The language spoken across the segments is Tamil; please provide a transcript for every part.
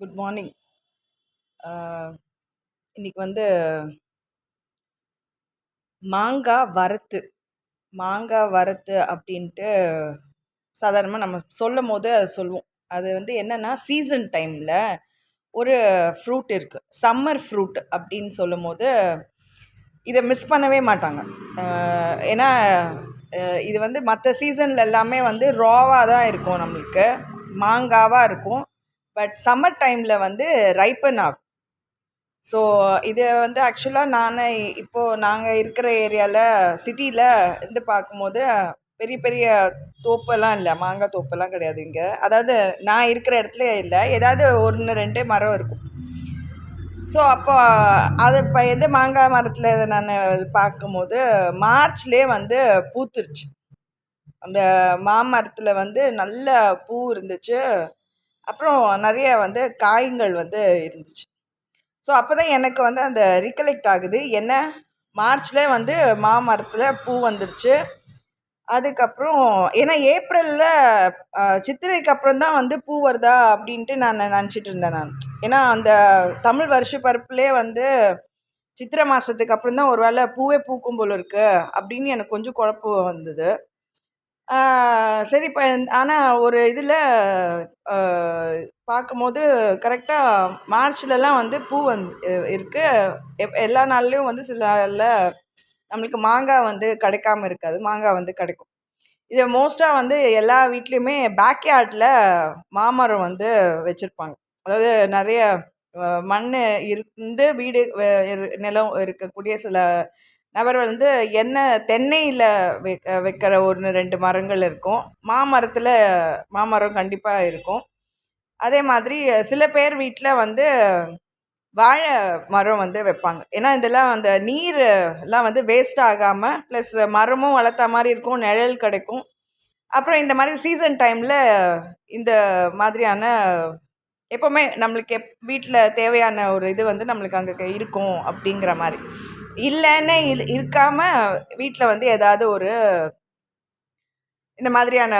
Good morning. இன்னைக்கு வந்து மாங்காய் வறுத்து மாங்காய் வறுத்து அப்படின்ட்டு சாதாரணமாக நம்ம சொல்லும் போது அது சொல்லுவோம். அது வந்து என்னென்னா சீசன் டைமில் ஒரு ஃப்ரூட் இருக்குது, சம்மர் ஃப்ரூட் அப்படின்னு சொல்லும் போது இதை மிஸ் பண்ணவே மாட்டாங்க. ஏன்னா இது வந்து மற்ற சீசனில் எல்லாமே வந்து ராவாக தான் இருக்கும், நம்மளுக்கு மாங்காவாக இருக்கும். பட் சம்மர் டைமில் வந்து ரைப்பன் ஆகும். ஸோ இது வந்து ஆக்சுவலாக இப்போது நாங்கள் இருக்கிற ஏரியாவில் சிட்டியில் இருந்து பார்க்கும்போது பெரிய பெரிய தோப்பெல்லாம் இல்லை, மாங்காய் தோப்பெல்லாம் கிடையாது இங்கே. அதாவது நான் இருக்கிற இடத்துல இல்லை, ஏதாவது 1-2 மரம் இருக்கும். ஸோ அப்போ அது இப்போ எந்த மாங்காய் மரத்தில் நான் பார்க்கும்போது மார்ச்லேயே வந்து பூத்துருச்சு. அந்த மாமரத்தில் வந்து நல்ல பூ இருந்துச்சு, அப்புறம் நிறைய வந்து காய்கள் வந்து இருந்துச்சு. ஸோ அப்போ தான் எனக்கு வந்து அந்த ரிகலெக்ட் ஆகுது, என்ன மார்ச்லேயே வந்து மாமரத்தில் பூ வந்துருச்சு. அதுக்கப்புறம் ஏன்னா ஏப்ரலில் சித்திரைக்கு அப்புறம் தான் வந்து பூ வருதா அப்படின்ட்டு நான் நினச்சிட்டு இருந்தேன் நான். ஏன்னா அந்த தமிழ் வருஷ பருப்புலேயே வந்து சித்திரை மாதத்துக்கு அப்புறம் தான் ஒரு வேளை பூவே பூக்கும் போல இருக்குது அப்படின்னு எனக்கு கொஞ்சம் குழப்பம் வந்தது. சரி இப்போ ஆனால் ஒரு இதில் பார்க்கும்போது கரெக்டாக மார்ச்லலாம் வந்து பூ இருக்குது. எல்லா நாள்லேயும் வந்து சில நாளில் நம்மளுக்கு மாங்காய் வந்து கிடைக்காம இருக்காது, மாங்காய் வந்து கிடைக்கும். இது மோஸ்ட்டாக வந்து எல்லா வீட்லேயுமே பேக்யார்டில் மாமரம் வந்து வச்சுருப்பாங்க. அதாவது நிறைய மண் இருந்து வீடு நிலம் இருக்கக்கூடிய சில நபர் வந்து தென்னையில் வைக்கிற 1-2 மரங்கள் இருக்கும். மாமரம் கண்டிப்பாக இருக்கும். அதே மாதிரி சில பேர் வீட்டில் வந்து வாழை மரம் வந்து வைப்பாங்க. ஏன்னா இதெல்லாம் அந்த நீர் எல்லாம் வந்து வேஸ்ட் ஆகாமல், ப்ளஸ் மரமும் வளர்த்த மாதிரி இருக்கும், நிழல் கிடைக்கும். அப்புறம் இந்த மாதிரி சீசன் டைமில் இந்த மாதிரியான எப்போவுமே நம்மளுக்கு வீட்டில் தேவையான ஒரு இது வந்து நம்மளுக்கு அங்கே இருக்கும் அப்படிங்கிற மாதிரி. இல்லைன்னு இருக்காமல் வீட்டில் வந்து ஏதாவது ஒரு இந்த மாதிரியான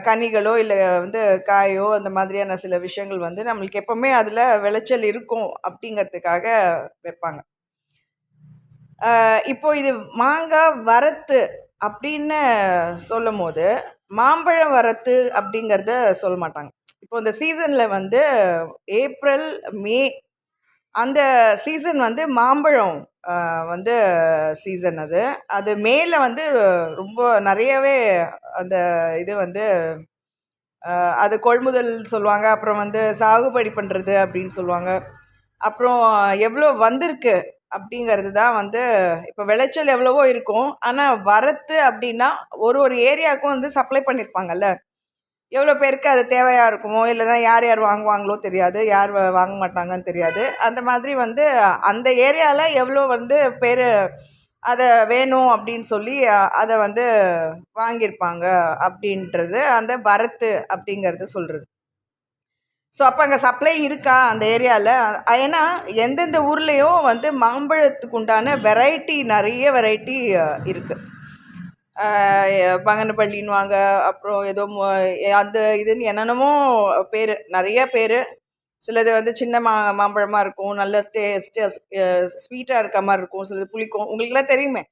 கனிகளோ இல்லை வந்து காயோ அந்த மாதிரியான சில விஷயங்கள் வந்து நம்மளுக்கு எப்போவுமே அதில் விளைச்சல் இருக்கும் அப்படிங்கிறதுக்காக வைப்பாங்க. இப்போது இது மாங்காய் வரத்து அப்படின்னு சொல்லும் போது மாம்பழம் வரத்து அப்படிங்கிறத சொல்ல மாட்டாங்க. இப்போ இந்த சீசனில் வந்து ஏப்ரல் மே அந்த சீசன் வந்து மாம்பழம் வந்து சீசன். அது மேல வந்து ரொம்ப நிறையவே அந்த இது வந்து அது கொள்முதல் சொல்லுவாங்க, அப்புறம் வந்து சாகுபடி பண்ணுறது அப்படின்னு சொல்லுவாங்க. அப்புறம் எவ்வளோ வந்திருக்கு அப்படிங்கிறது தான் வந்து இப்போ விளைச்சல் எவ்வளவோ இருக்கும், ஆனால் வரத்து அப்படின்னா ஒரு ஒரு ஏரியாவுக்கும் வந்து சப்ளை பண்ணியிருப்பாங்கல்ல, எவ்வளோ பேருக்கு அது தேவையாக இருக்குமோ, இல்லைன்னா யார் யார் வாங்குவாங்களோ தெரியாது, யார் வாங்க மாட்டாங்கன்னு தெரியாது. அந்த மாதிரி வந்து அந்த ஏரியாவில் எவ்வளோ வந்து பேர் அதை வேணும் அப்படின்னு சொல்லி அதை வந்து வாங்கியிருப்பாங்க அப்படின்றது அந்த வரத்து அப்படிங்கிறது சொல்கிறது. ஸோ அப்போ அங்கே சப்ளை இருக்கா அந்த ஏரியாவில்? ஏன்னா எந்தெந்த ஊர்லேயும் வந்து மாம்பழத்துக்கு உண்டான நிறைய வெரைட்டி இருக்குது. பங்கனப்பள்ளின்னுவாங்க, அப்புறம் ஏதோ அந்த இதுன்னு என்னென்னமோ பேர், நிறைய பேர். சிலது வந்து சின்ன மாம்பழமாக இருக்கும், நல்ல டேஸ்ட்டு ஸ்வீட்டாக இருக்க மாதிரி இருக்கும், சிலது புளிக்கும், உங்களுக்குலாம் தெரியுமே.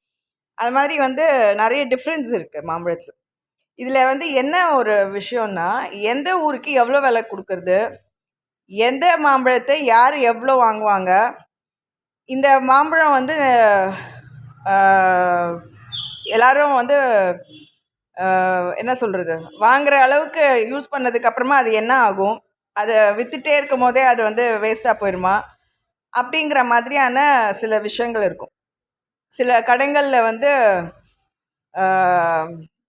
அது மாதிரி வந்து நிறைய டிஃப்ரென்ஸ் இருக்குது மாம்பழத்தில். இதில் வந்து என்ன ஒரு விஷயம்னா, எந்த ஊருக்கு எவ்வளோ விலை கொடுக்குறது, எந்த மாம்பழத்தை யார் எவ்வளோ வாங்குவாங்க, இந்த மாம்பழம் வந்து எல்லாரும் வந்து என்ன சொல்கிறது, வாங்குகிற அளவுக்கு யூஸ் பண்ணதுக்கப்புறமா அது என்ன ஆகும், அதை விற்றுட்டே இருக்கும் போதே அது வந்து வேஸ்ட்டாக போயிடுமா அப்படிங்கிற மாதிரியான சில விஷயங்கள் இருக்கும். சில கடைகளில் வந்து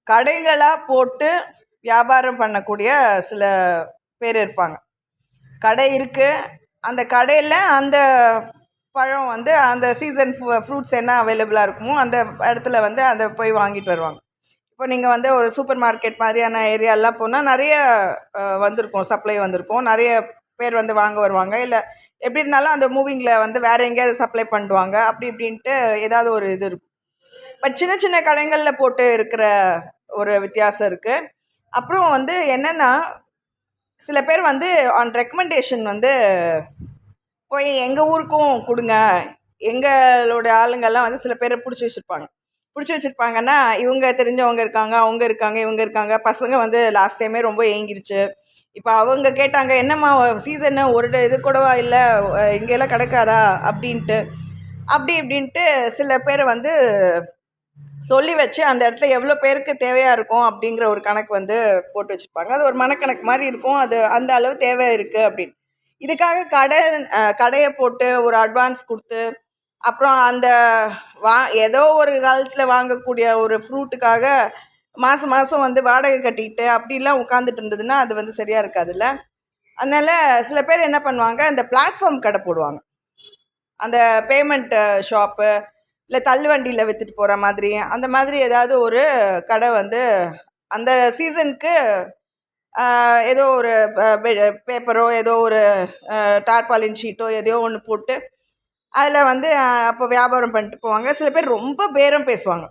கடைகளாக போட்டு வியாபாரம் பண்ணக்கூடிய சில பேர் இருப்பாங்க. கடை இருக்குது, அந்த கடையில் அந்த பழம் வந்து அந்த சீசன் ஃப்ரூட்ஸ் என்ன அவைலபிளாக இருக்குமோ அந்த இடத்துல வந்து அதை போய் வாங்கிட்டு வருவாங்க. இப்போ நீங்கள் வந்து ஒரு சூப்பர் மார்க்கெட் மாதிரியான ஏரியாலாம் போனால் நிறைய வந்திருக்கும், சப்ளை வந்திருக்கும், நிறைய பேர் வந்து வாங்க வருவாங்க. இல்லை எப்படி இருந்தாலும் அந்த மூவிங்கில் வந்து வேறு எங்கேயாவது சப்ளை பண்ணுவாங்க, அப்படி இப்படின்ட்டு ஏதாவது ஒரு இது இருக்கும். பட் சின்ன சின்ன கடைகளில் போட்டு இருக்கிற ஒரு வித்தியாசம் இருக்குது. அப்புறம் வந்து என்னென்னா, சில பேர் வந்து ஆன் ரெக்கமெண்டேஷன் வந்து போய் எங்கள் ஊருக்கும் கொடுங்க, எங்களோட ஆளுங்கள்லாம் வந்து சில பேரை பிடிச்சி வச்சுருப்பாங்கன்னா இவங்க தெரிஞ்சவங்க இருக்காங்க, அவங்க இருக்காங்க, இவங்க இருக்காங்க. பசங்க வந்து லாஸ்ட் டைமே ரொம்ப ஏங்கிருச்சு. இப்போ அவங்க கேட்டாங்க, என்னம்மா சீசன்னு ஒரு இது கூடவா இல்லை, இங்கெல்லாம் கிடைக்காதா அப்படின்ட்டு. அப்படி இப்படின்ட்டு சில பேர் வந்து சொல்லி வச்சு அந்த இடத்துல எவ்வளோ பேருக்கு தேவையாக இருக்கும் அப்படிங்கிற ஒரு கணக்கு வந்து போட்டு வச்சுருப்பாங்க. அது ஒரு மனக்கணக்கு மாதிரி இருக்கும். அது அந்த அளவு தேவை இருக்குது அப்படின்னு. இதுக்காக கடையை போட்டு ஒரு அட்வான்ஸ் கொடுத்து, அப்புறம் அந்த ஏதோ ஒரு காலத்தில் வாங்கக்கூடிய ஒரு ஃப்ரூட்டுக்காக மாதம் மாதம் வந்து வாடகை கட்டிக்கிட்டு அப்படிலாம் உட்காந்துட்டு இருந்ததுன்னா அது வந்து சரியாக இருக்காதுல்ல. அதனால் சில பேர் என்ன பண்ணுவாங்க, இந்த பிளாட்ஃபார்ம் கடை போடுவாங்க. அந்த பேமெண்ட் ஷாப்பு, இல்லை தள்ளுவண்டியில் விற்றுட்டு போகிற மாதிரி, அந்த மாதிரி ஏதாவது ஒரு கடை வந்து அந்த சீசனுக்கு ஏதோ ஒரு பேப்பரோ ஏதோ ஒரு டார்பாலின் ஷீட்டோ எதையோ ஒன்று போட்டு அதில் வந்து அப்போ வியாபாரம் பண்ணிட்டு போவாங்க. சில பேர் ரொம்ப பேரம் பேசுவாங்க.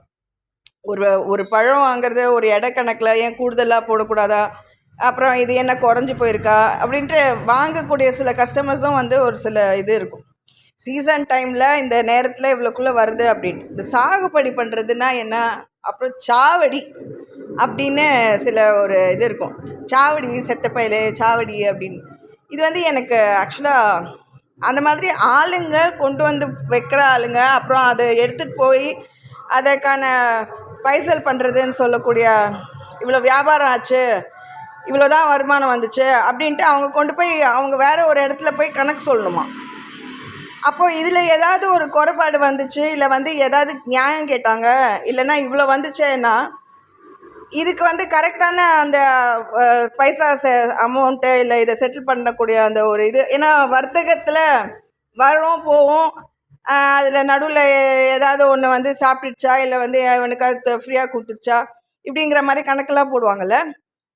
ஒரு பழம் வாங்குறது ஒரு எடை கணக்கில், ஏன் கூடுதலாக போடக்கூடாதா, அப்புறம் இது என்ன குறைஞ்சி போயிருக்கா அப்படின்ட்டு வாங்கக்கூடிய சில கஸ்டமர்ஸும் வந்து ஒரு சில இது இருக்கும். சீசன் டைமில் இந்த நேரத்தில் இவ்வளோக்குள்ளே வருது அப்படின்ட்டு. இந்த சாகுபடி பண்ணுறதுனா என்ன, அப்புறம் சாவடி அப்படின்னு சில ஒரு இது இருக்கும். சாவடி, செத்தப்பயில் சாவடி அப்படின்னு. இது வந்து எனக்கு ஆக்சுவலாக அந்த மாதிரி ஆளுங்க கொண்டு வந்து வைக்கிற ஆளுங்க, அப்புறம் அதை எடுத்துகிட்டு போய் அதற்கான பைசல் பண்ணுறதுன்னு சொல்லக்கூடிய, இவ்வளோ வியாபாரம் ஆச்சு, இவ்வளோ தான் வருமானம் வந்துச்சு அப்படின்ட்டு அவங்க கொண்டு போய் அவங்க வேறு ஒரு இடத்துல போய் கணக்கு சொல்லணுமா. அப்போது இதில் ஏதாவது ஒரு குறைபாடு வந்துச்சு, இல்லை வந்து ஏதாவது நியாயம் கேட்டாங்க, இல்லைன்னா இவ்வளோ வந்துச்சேன்னா இதுக்கு வந்து கரெக்டான அந்த பைசா அமௌண்ட்டு இல்லை இதை செட்டில் பண்ணக்கூடிய அந்த ஒரு இது. ஏன்னா வர்த்தகத்தில் வரும் போவோம், அதில் நடுவில் ஏதாவது ஒன்று வந்து சாப்பிட்டுச்சா, இல்லை வந்து இவனுக்கு அது ஃப்ரீயாக கொடுத்துருச்சா, இப்படிங்கிற மாதிரி கணக்கெல்லாம் போடுவாங்கள்ல.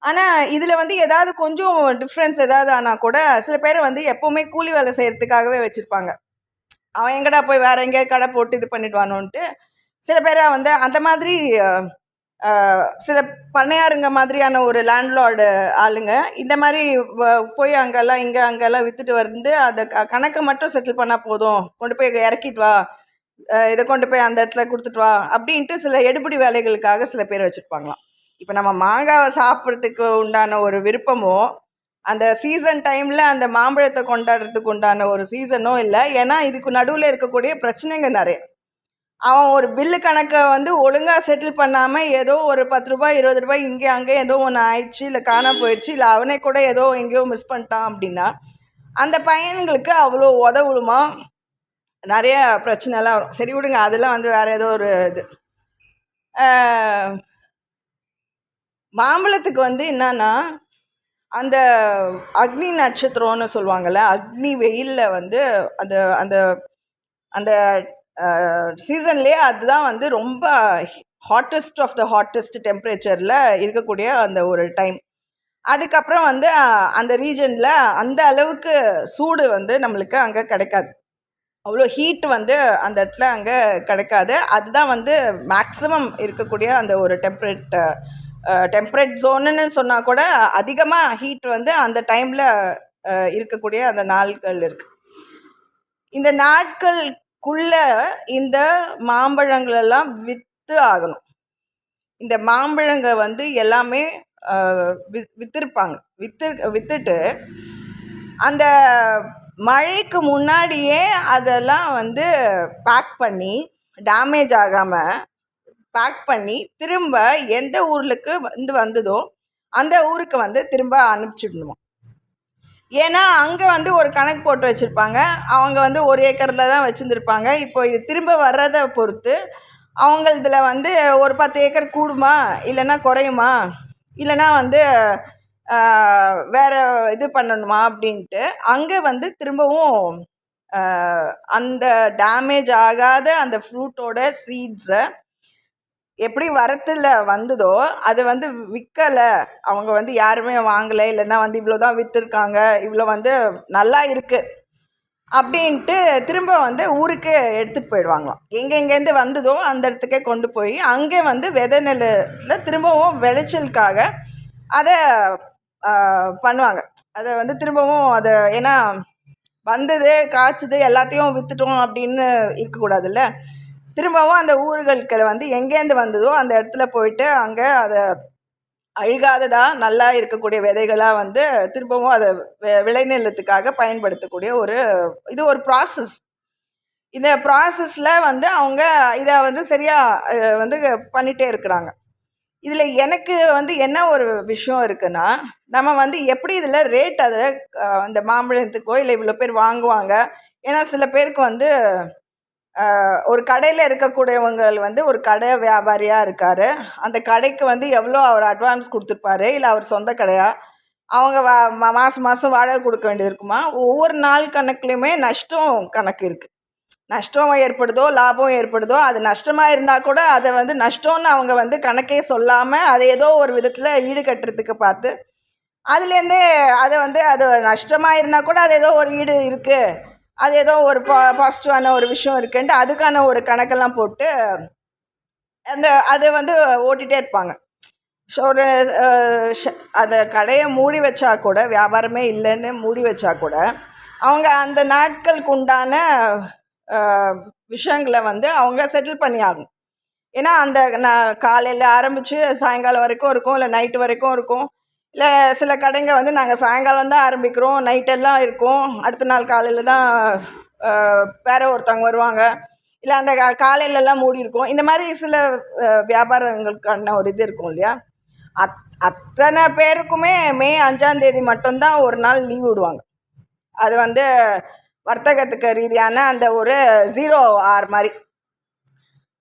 ஆனால் இதில் வந்து ஏதாவது கொஞ்சம் டிஃப்ரென்ஸ் ஏதாவது ஆனால் கூட சில பேர் வந்து எப்போவுமே கூலி வேலை செய்கிறதுக்காகவே வச்சுருப்பாங்க. அவன் எங்கடா போய் வேறு எங்கேயாவது கடை போட்டு இது பண்ணிடுவானோன்ட்டு சில பேரை வந்து அந்த மாதிரி சில பண்ணையாருங்க மாதிரியான ஒரு லேண்ட்லார்டு ஆளுங்க இந்த மாதிரி போய் அங்கெல்லாம் அங்கெல்லாம் விற்றுட்டு வந்து அதை கணக்கை மட்டும் செட்டில் பண்ணால் போதும், கொண்டு போய் இறக்கிட்டு வா, இதை கொண்டு போய் அந்த இடத்துல கொடுத்துட்டு வா அப்படின்ட்டு சில எடுபிடி வேலைகளுக்காக சில பேர் வச்சுருப்பாங்களாம். இப்போ நம்ம மாங்காவை சாப்பிட்றதுக்கு உண்டான ஒரு விருப்பமோ, அந்த சீசன் டைமில் அந்த மாம்பழத்தை கொண்டாடுறதுக்கு உண்டான ஒரு சீசனும் இல்லை. ஏன்னா இதுக்கு நடுவில் இருக்கக்கூடிய பிரச்சனைங்க நிறைய. அவன் ஒரு பில்லு கணக்கை வந்து ஒழுங்காக செட்டில் பண்ணாமல் ஏதோ ஒரு 10 ரூபாய் 20 ரூபாய் இங்கே அங்கே ஏதோ ஒன்று ஆயிடுச்சு, இல்லை காணாமல் போயிடுச்சு, இல்லை அவனே கூட ஏதோ எங்கேயோ மிஸ் பண்ணிட்டான் அப்படின்னா அந்த பையன்களுக்கு அவ்வளோ உதவுமா, நிறைய பிரச்சனைலாம் வரும். சரி விடுங்க, அதெல்லாம் வந்து வேறு ஏதோ ஒரு இது. மாம்பழத்துக்கு வந்து என்னன்னா, அந்த அக்னி நட்சத்திரம்னு சொல்லுவாங்கள்ல, அக்னி வெயிலில் வந்து அந்த அந்த அந்த சீசன்லேயே அதுதான் வந்து ரொம்ப ஹாட்டஸ்ட் ஆஃப் த ஹாட்டஸ்ட் டெம்பரேச்சரில் இருக்கக்கூடிய அந்த ஒரு டைம். அதுக்கப்புறம் வந்து அந்த ரீஜனில் அந்த அளவுக்கு சூடு வந்து நம்மளுக்கு அங்கே கிடைக்காது, அவ்வளோ ஹீட் வந்து அந்த இடத்துல அங்கே கிடைக்காது. அதுதான் வந்து மேக்ஸிமம் இருக்கக்கூடிய அந்த ஒரு டெம்பரேட் ஜோனுன்னு சொன்னால் கூட அதிகமாக ஹீட் வந்து அந்த டைமில் இருக்கக்கூடிய அந்த நாட்கள் இருக்குது. இந்த நாட்களுக்குள்ளே இந்த மாம்பழங்களெல்லாம் விற்று ஆகணும். இந்த மாம்பழங்கள் வந்து எல்லாமே விற்றுருப்பாங்க. விற்றுட்டு அந்த மழைக்கு முன்னாடியே அதெல்லாம் வந்து பேக் பண்ணி, டேமேஜ் ஆகாமல் பேக் பண்ணி திரும்ப எந்த ஊருக்கு வந்ததோ அந்த ஊருக்கு வந்து திரும்ப அனுப்பிச்சிடணுமா. ஏன்னா அங்கே வந்து ஒரு கணக்கு போட்டு வச்சுருப்பாங்க. அவங்க வந்து 1 ஏக்கரில் தான் வச்சுருந்துருப்பாங்க. இப்போ இது திரும்ப வர்றதை பொறுத்து அவங்களதுல வந்து ஒரு 10 ஏக்கர் கூடுமா, இல்லைன்னா குறையுமா, இல்லைன்னா வந்து வேறு இது பண்ணணுமா அப்படின்ட்டு அங்கே வந்து திரும்பவும் அந்த டேமேஜ் ஆகாத அந்த ஃப்ரூட்டோட சீட்ஸை எப்படி வரத்தில் வந்ததோ அது வந்து விற்கலை, அவங்க வந்து யாருமே வாங்கலை, இல்லைன்னா வந்து இவ்வளோ தான் விற்றுருக்காங்க, இவ்வளோ வந்து நல்லா இருக்குது அப்படின்ட்டு திரும்ப வந்து ஊருக்கு எடுத்துகிட்டு போயிடுவாங்களாம். எங்கெங்கேருந்து வந்ததோ அந்த இடத்துக்கே கொண்டு போய் அங்கே வந்து விதை நெல்லில் திரும்பவும் விளைச்சலுக்காக அதை பண்ணுவாங்க. அதை வந்து திரும்பவும் அதை ஏன்னா வந்தது காய்ச்சது எல்லாத்தையும் விற்றுட்டோம் அப்படின்னு இருக்கக்கூடாதுல்ல. திரும்பவும் அந்த ஊர்களுக்கு வந்து எங்கேருந்து வந்ததோ அந்த இடத்துல போயிட்டு அங்கே அதை அழுகாததா நல்லா இருக்கக்கூடிய விதைகளாக வந்து திரும்பவும் அதை விளைநிலத்துக்காக பயன்படுத்தக்கூடிய இது ஒரு ப்ராசஸ். இந்த ப்ராசஸில் வந்து அவங்க இதை வந்து சரியாக வந்து பண்ணிகிட்டே இருக்கிறாங்க. இதில் எனக்கு வந்து என்ன ஒரு விஷயம் இருக்குன்னா, நம்ம வந்து எப்படி இதில் ரேட் அதை அந்த மாம்பழத்துக்கோ இல்லை இவ்வளோ பேர் வாங்குவாங்க. ஏன்னா சில பேருக்கு வந்து ஒரு கடையில் இருக்கக்கூடியவங்க வந்து ஒரு கடை வியாபாரியாக இருக்கார். அந்த கடைக்கு வந்து எவ்வளோ அவர் அட்வான்ஸ் கொடுத்துருப்பாரு, இல்லை அவர் சொந்த கடையா, அவங்க மாதம் மாதம் வாடகை கொடுக்க வேண்டியது இருக்குமா. ஒவ்வொரு நாள் கணக்குலையுமே நஷ்டம் கணக்கு இருக்குது. நஷ்டம் ஏற்படுதோ லாபம் ஏற்படுதோ, அது நஷ்டமாக இருந்தால் கூட அதை வந்து நஷ்டம்னு அவங்க வந்து கணக்கே சொல்லாமல் அதை ஏதோ ஒரு விதத்தில் ஈடுகட்டுறதுக்கு பார்த்து அதுலேருந்தே அதை வந்து அது நஷ்டமாக இருந்தால் கூட அது ஏதோ ஒரு ஈடு இருக்குது, அது ஏதோ ஒரு பாசிட்டிவான ஒரு விஷயம் இருக்குன்ட்டு அதுக்கான ஒரு கணக்கெல்லாம் போட்டு அதை வந்து ஓட்டிகிட்டே இருப்பாங்க. ஸோ ஒரு அதை கடையை மூடி வச்சா கூட, வியாபாரமே இல்லைன்னு மூடி வச்சா கூட, அவங்க அந்த நாட்களுக்கு உண்டான விஷயங்களை வந்து அவங்க செட்டில் பண்ணி ஆகும். ஏன்னா அந்த காலையில் ஆரம்பித்து சாயங்காலம் வரைக்கும் இருக்கும், இல்லை நைட்டு வரைக்கும் இருக்கும். இல்லை சில கடைங்க வந்து நாங்கள் சாயங்காலம் தான் ஆரம்பிக்கிறோம், நைட்டெல்லாம் இருக்கும், அடுத்த நாள் காலையில் தான் வேறு ஒருத்தவங்க வருவாங்க, இல்லை அந்த காலையிலலாம் மூடி இருக்கும். இந்த மாதிரி சில வியாபாரங்களுக்கான ஒரு இது இருக்கும் இல்லையா. அத்தனை பேருக்குமே மே 5ஆம் தேதி மட்டும்தான் ஒரு நாள் லீவ் விடுவாங்க. அது வந்து வர்த்தகத்துக்கு ரீதியான அந்த ஒரு 0 hour மாதிரி.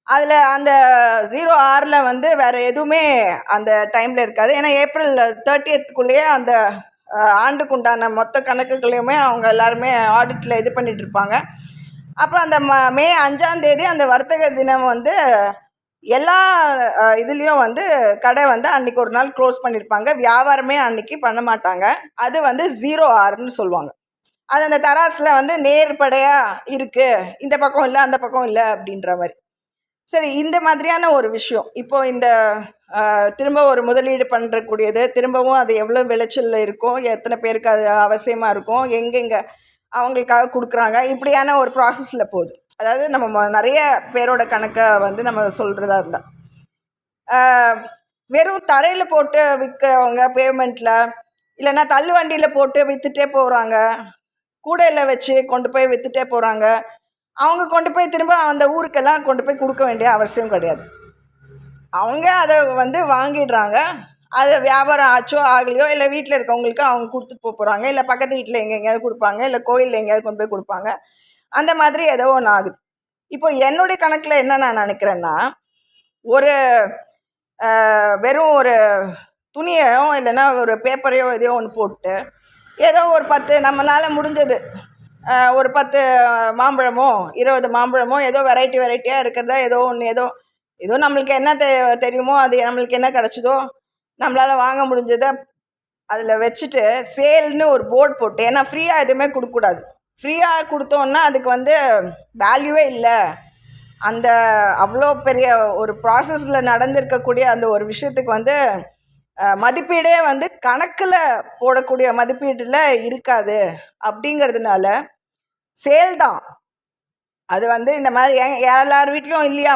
அதில் அந்த 0 hourல வந்து வேறு எதுவுமே அந்த டைமில் இருக்காது. ஏன்னா ஏப்ரல் 30க்குள்ளேயே அந்த ஆண்டுக்குண்டான மொத்த கணக்குகளையுமே அவங்க எல்லாருமே ஆடிட்டில் இது பண்ணிகிட்டு இருப்பாங்க. அப்புறம் அந்த மே 5ஆம் தேதி அந்த வர்த்தக தினம் வந்து எல்லா இதுலேயும் வந்து கடை வந்து அன்றைக்கி ஒரு நாள் க்ளோஸ் பண்ணியிருப்பாங்க. வியாபாரமே அன்றைக்கி பண்ண மாட்டாங்க. அது வந்து 0 hourன்னு சொல்லுவாங்க. அது அந்த தராசில் வந்து நேர்படையாக இருக்குது, இந்த பக்கம் இல்லை அந்த பக்கம் இல்லை அப்படின்ற மாதிரி. சரி, இந்த மாதிரியான ஒரு விஷயம் இப்போது இந்த திரும்ப ஒரு முதலீடு பண்ணுறக்கூடியது, திரும்பவும் அது எவ்வளோ விளைச்சலில் இருக்கும், எத்தனை பேருக்கு அது அவசியமாக இருக்கும், எங்கெங்கே அவங்களுக்காக கொடுக்குறாங்க, இப்படியான ஒரு ப்ராசஸில் போகுது. அதாவது நம்ம நிறைய பேரோட கணக்கை வந்து நம்ம சொல்கிறதா இருந்தால், வெறும் தரையில் போட்டு விற்கிறவங்க பேமெண்ட்டில், இல்லைன்னா தள்ளு வண்டியில் போட்டு விற்றுட்டே போகிறாங்க, கூடையில் வச்சு கொண்டு போய் விற்றுட்டே போகிறாங்க. அவங்க கொண்டு போய் திரும்ப அந்த ஊருக்கெல்லாம் கொண்டு போய் கொடுக்க வேண்டிய அவசியம் கிடையாது. அவங்க அதை வந்து வாங்கிடுறாங்க. அது வியாபாரம் ஆச்சோ ஆகலையோ, இல்லை வீட்டில் இருக்கவங்களுக்கு அவங்க கொடுத்துட்டு போகிறாங்க, இல்லை பக்கத்து வீட்டில் எங்கேயாவது கொடுப்பாங்க, இல்லை கோயிலில் எங்கேயாவது கொண்டு போய் கொடுப்பாங்க. அந்த மாதிரி ஏதோ ஒன்று ஆகுது. இப்போ என்னுடைய கணக்கில் என்ன நான் நினைக்கிறேன்னா, ஒரு வெறும் ஒரு துணியோ இல்லைன்னா ஒரு பேப்பரையோ எதையோ ஒன்று போட்டு ஏதோ ஒரு 10 நம்மளால் முடிஞ்சது ஒரு 10 மாம்பழமோ 20 மாம்பழமோ ஏதோ வெரைட்டியாக இருக்கிறதா ஏதோ ஒன்று ஏதோ நம்மளுக்கு என்ன தெரியுமோ, அது நம்மளுக்கு என்ன கிடச்சிதோ நம்மளால் வாங்க முடிஞ்சதை அதில் வச்சுட்டு சேல்னு ஒரு போர்டு போட்டு, ஏன்னா ஃப்ரீயாக எதுவுமே கொடுக்கக்கூடாது. ஃப்ரீயாக கொடுத்தோன்னா அதுக்கு வந்து வேல்யூவே இல்லை. அந்த அவ்வளோ பெரிய ஒரு ப்ராசஸில் நடந்திருக்கக்கூடிய அந்த ஒரு விஷயத்துக்கு வந்து மதிப்பீடே வந்து கணக்கில் போடக்கூடிய மதிப்பீட்டில் இருக்காது. அப்படிங்கிறதுனால சேல் தான் அது வந்து இந்த மாதிரி எல்லார் வீட்லேயும் இல்லையா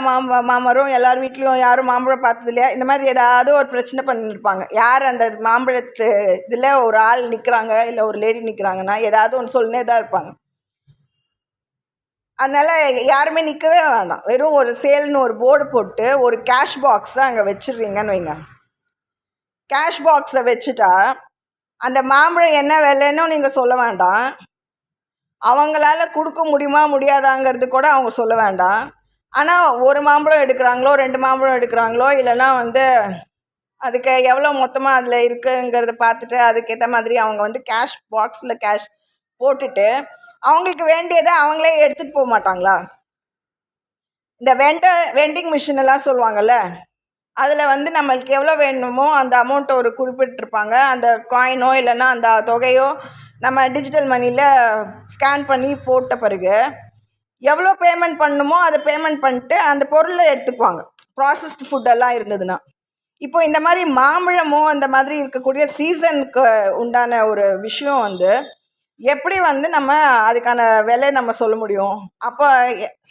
மாமரம், எல்லார் வீட்லேயும் யாரும் மாம்பழம் பார்த்தது இல்லையா, இந்த மாதிரி ஏதாவது ஒரு பிரச்சனை பண்ணியிருப்பாங்க. யார் அந்த மாம்பழத்து இதில் ஒரு ஆள் நிற்கிறாங்க, இல்லை ஒரு லேடி நிற்கிறாங்கன்னா ஏதாவது ஒன்று சொல்லினே தான் இருப்பாங்க. அதனால் யாருமே நிற்கவே வேண்டாம். வெறும் ஒரு சேல்னு ஒரு போர்டு போட்டு ஒரு கேஷ் பாக்ஸை அங்கே வச்சிடுறீங்கன்னு வைங்க. கேஷ் பாக்ஸை வச்சுட்டா அந்த மாம்பழம் என்ன விலைன்னு நீங்கள் சொல்ல வேண்டாம், அவங்களால கொடுக்க முடியுமா முடியாதாங்கிறது கூட அவங்க சொல்ல வேண்டாம். ஆனால் ஒரு மாம்பழம் எடுக்கிறாங்களோ 2 மாம்பழம் எடுக்கிறாங்களோ, இல்லைன்னா வந்து அதுக்கு எவ்வளோ மொத்தமாக அதில் இருக்குங்கிறத பார்த்துட்டு அதுக்கேற்ற மாதிரி அவங்க வந்து கேஷ் பாக்ஸில் கேஷ் போட்டுட்டு அவங்களுக்கு வேண்டியதை அவங்களே எடுத்துகிட்டு போக மாட்டாங்களா? இந்த வெண்டிங் மிஷின் எல்லாம் சொல்லுவாங்கள்ல, அதில் வந்து நம்மளுக்கு எவ்வளோ வேணுமோ அந்த அமௌண்ட்டை ஒரு குறிப்பிட்டிருப்பாங்க. அந்த காயினோ இல்லைன்னா அந்த தொகையோ நம்ம டிஜிட்டல் மணியில் ஸ்கேன் பண்ணி போட்ட பிறகு எவ்வளோ பேமெண்ட் பண்ணணுமோ அதை பேமெண்ட் பண்ணிட்டு அந்த பொருளை எடுத்துக்குவாங்க. ப்ராசஸ்டு ஃபுட்டெல்லாம் இருந்ததுன்னா இப்போ இந்த மாதிரி மாம்பழமோ இந்த மாதிரி இருக்கக்கூடிய சீசனுக்கு உண்டான ஒரு விஷயம் வந்து எப்படி வந்து நம்ம அதுக்கான விலை நம்ம சொல்ல முடியும்? அப்போ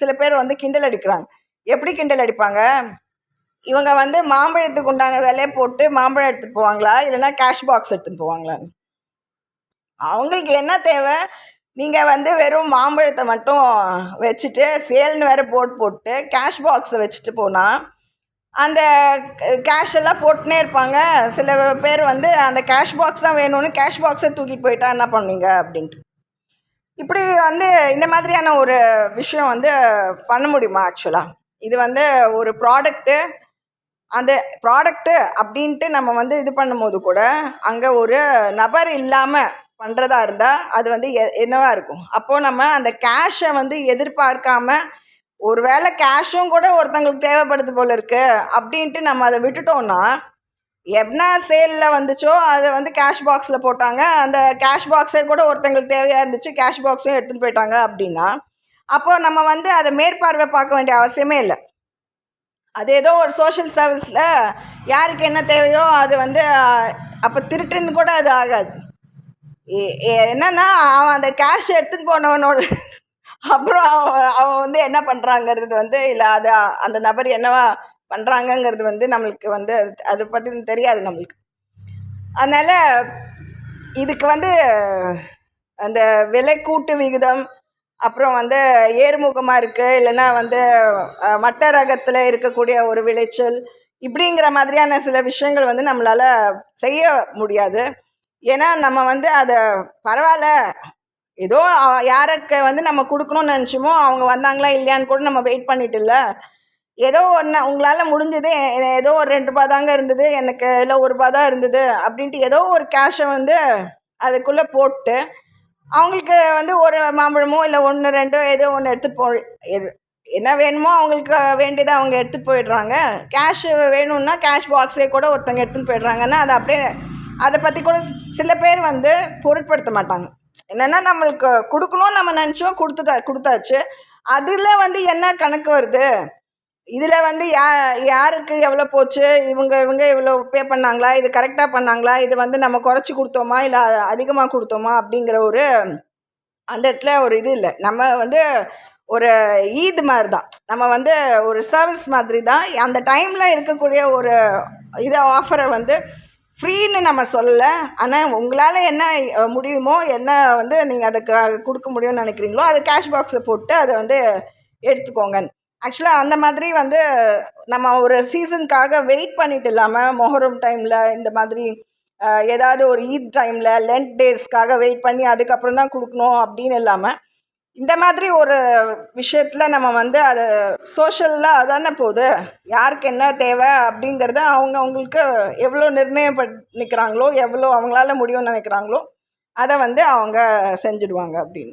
சில பேர் வந்து கிண்டல் அடிக்கிறாங்க. எப்படி கிண்டல் அடிப்பாங்க? இவங்க வந்து மாம்பழத்துக்கு உண்டான விலையை போட்டு மாம்பழம் எடுத்துட்டு போவாங்களா, இல்லைன்னா கேஷ் பாக்ஸ் எடுத்துட்டு போவாங்களான்னு. அவங்களுக்கு என்ன தேவை? நீங்கள் வந்து வெறும் மாம்பழத்தை மட்டும் வச்சுட்டு சேல்னு வேற போட்டு கேஷ் பாக்ஸை வச்சுட்டு போனால் அந்த கேஷ் எல்லாம் போட்டுனே இருப்பாங்க. சில பேர் வந்து அந்த கேஷ் பாக்ஸ் தான் வேணும்னு கேஷ் பாக்ஸை தூக்கிட்டு போயிட்டா என்ன பண்ணுவீங்க அப்படின்ட்டு. இப்படி வந்து இந்த மாதிரியான ஒரு விஷயம் வந்து பண்ண முடியுமா? ஆக்சுவலாக இது வந்து ஒரு ப்ராடக்ட்டு, அந்த ப்ராடக்ட்டு அப்படின்ட்டு நம்ம வந்து இது பண்ணும்போது கூட அங்கே ஒரு நபர் இல்லாமல் பண்ணுறதா இருந்தால் அது வந்து என்னவா இருக்கும்? அப்போது நம்ம அந்த கேஷை வந்து எதிர்பார்க்காம ஒரு வேளை கேஷும் கூட ஒருத்தங்களுக்கு தேவைப்படுது போல இருக்கு அப்படின்ட்டு நம்ம அதை விட்டுட்டோம்னா, என்ன சேலில் வந்துச்சோ அதை வந்து கேஷ் பாக்ஸில் போட்டாங்க. அந்த கேஷ் பாக்ஸே கூட ஒருத்தங்களுக்கு தேவையாக இருந்துச்சு, கேஷ் பாக்ஸையும் எடுத்துகிட்டு போயிட்டாங்க அப்படின்னா, அப்போது நம்ம வந்து அதை மேற்பார்வை பார்க்க வேண்டிய அவசியமே இல்லை. அது ஏதோ ஒரு சோஷியல் சர்வீஸில் யாருக்கு என்ன தேவையோ அது வந்து அப்போ திருட்டுன்னு கூட அது ஆகாது. என்னன்னா அவன் அந்த கேஷ் எடுத்துகிட்டு போனவனோட அப்புறம் அவன் வந்து என்ன பண்ணுறாங்கிறது வந்து இல்லை, அது அந்த நபர் என்னவா பண்ணுறாங்கங்கிறது வந்து நம்மளுக்கு வந்து அதை பற்றி தெரியாது நம்மளுக்கு. அதனால் இதுக்கு வந்து அந்த விலை கூட்டு விகிதம், அப்புறம் வந்து ஏறுமுகமாக இருக்குது, இல்லைன்னா வந்து மட்ட ரகத்தில் இருக்கக்கூடிய ஒரு விளைச்சல், இப்படிங்கிற மாதிரியான சில விஷயங்கள் வந்து நம்மளால் செய்ய முடியாது. ஏன்னா நம்ம வந்து அதை பரவாயில்ல, ஏதோ யாருக்கு வந்து நம்ம கொடுக்கணும்னு நினச்சோமோ அவங்க வந்தாங்களா இல்லையான்னு கூட நம்ம வெயிட் பண்ணிட்டு இல்லை, ஏதோ ஒன்று உங்களால் முடிஞ்சது, ஏதோ ஒரு 2 ரூபா தாங்க இருந்தது எனக்கு, இல்லை 1 ரூபா தான் இருந்தது அப்படின்ட்டு ஏதோ ஒரு கேஷை வந்து அதுக்குள்ளே போட்டு அவங்களுக்கு வந்து ஒரு மாம்பழமோ இல்லை 1 2 ஏதோ ஒன்று எடுத்துகிட்டு எது என்ன வேணுமோ அவங்களுக்கு வேண்டியதை அவங்க எடுத்துகிட்டு போயிடுறாங்க. கேஷ் வேணும்னா கேஷ் பாக்ஸே கூட ஒருத்தங்க எடுத்துகிட்டு போயிடுறாங்கன்னா அது அப்படியே அதை பற்றி கூட சில பேர் வந்து பொருட்படுத்த மாட்டாங்க. என்னென்னா நம்மளுக்கு கொடுக்கணும்னு நம்ம நினச்சோம், கொடுத்தாச்சு. அதில் வந்து என்ன கணக்கு வருது, இதில் வந்து யாருக்கு எவ்வளோ போச்சு, இவங்க இவ்வளோ பே பண்ணாங்களா, இது கரெக்டாக பண்ணாங்களா, இது வந்து நம்ம குறைச்சி கொடுத்தோமா இல்லை அதிகமாக கொடுத்தோமா அப்படிங்கிற ஒரு அந்த இடத்துல ஒரு இது இல்லை. நம்ம வந்து ஒரு ஈத் மாதிரி தான், நம்ம வந்து ஒரு சர்வீஸ் மாதிரி தான். அந்த டைமில் இருக்கக்கூடிய ஒரு இதை ஆஃபரை வந்து ஃப்ரீன்னு நம்ம சொல்லலை. ஆனால் உங்களால் என்ன முடியுமோ, என்ன வந்து நீங்கள் அதுக்கு கொடுக்க முடியும்னு நினைக்கிறீங்களோ அது கேஷ் பாக்ஸை போட்டு அதை வந்து எடுத்துக்கோங்க. ஆக்சுவலாக அந்த மாதிரி வந்து நம்ம ஒரு சீசனுக்காக வெயிட் பண்ணிட்டு இல்லாமல், மொஹரம் டைமில் இந்த மாதிரி ஏதாவது ஒரு ஈத் டைமில் லென்ட் டேஸ்க்காக வெயிட் பண்ணி அதுக்கப்புறம் தான் கொடுக்கணும் அப்படின்னு இல்லாமல், இந்த மாதிரி ஒரு விஷயத்தில் நம்ம வந்து அது சோஷியலாக அதானே போகுது, யாருக்கு என்ன தேவை அப்படிங்கிறத அவங்களுக்கு எவ்வளோ நிர்ணயம் பண்ணிக்கிறாங்களோ, எவ்வளோ அவங்களால முடியும்னு நினைக்கிறாங்களோ அதை வந்து அவங்க செஞ்சுடுவாங்க அப்படின்னு.